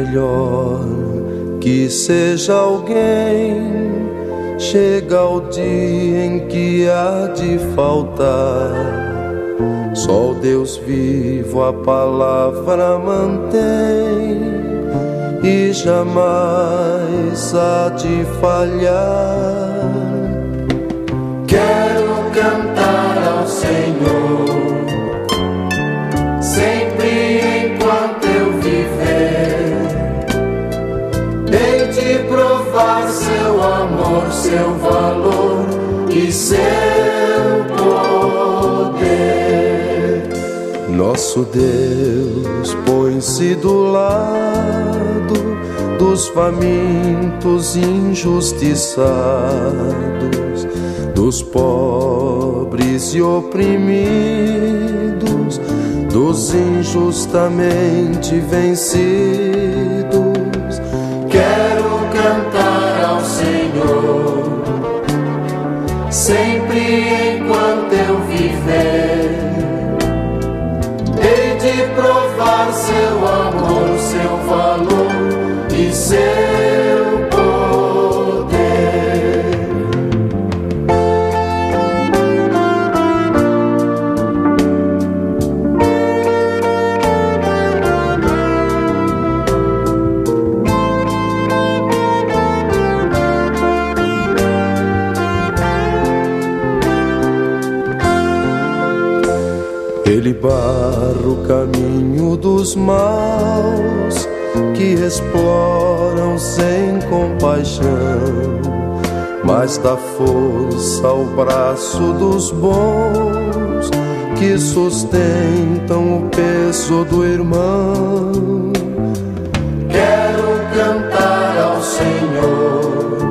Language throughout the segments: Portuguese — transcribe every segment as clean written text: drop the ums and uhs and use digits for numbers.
melhor que seja alguém. Chega o dia em que há de faltar. Só o Deus vivo a palavra mantém e jamais há de falhar. Quero cantar ao Senhor sempre enquanto eu viver. Hei de provar seu amor, seu valor e seu poder. Nosso Deus põe-se do lado dos famintos e injustiçados, dos pobres e oprimidos, dos injustamente vencidos. Quero cantar ao Senhor sempre enquanto eu viver. Hei de provar seu amor, seu valor e seu poder. Ele barra o caminho dos maus que exploram sem compaixão, mas dá força ao braço dos bons que sustentam o peso do irmão. Quero cantar ao Senhor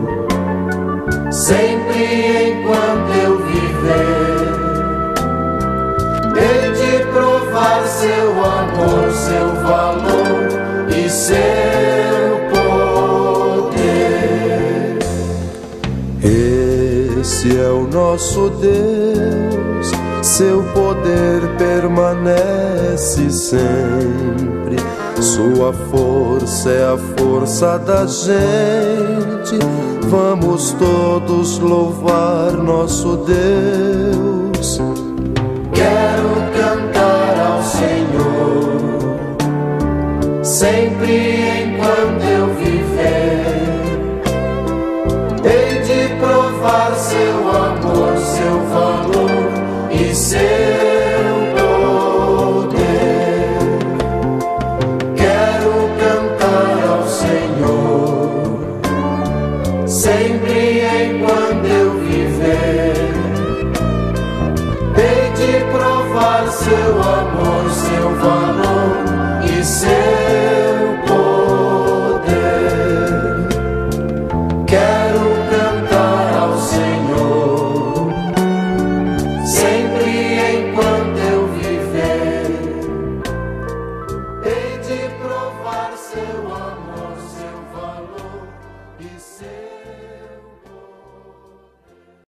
sempre enquanto eu viver. Hei de provar seu amor, seu valor e seu poder. Esse é o nosso Deus, seu poder permanece sempre. Sua força é a força da gente. Vamos todos louvar nosso Deus. Quero cantar ao Senhor sempre enquanto eu viver. Hei de provar seu amor, seu valor e seu poder. Quero cantar ao Senhor sempre enquanto eu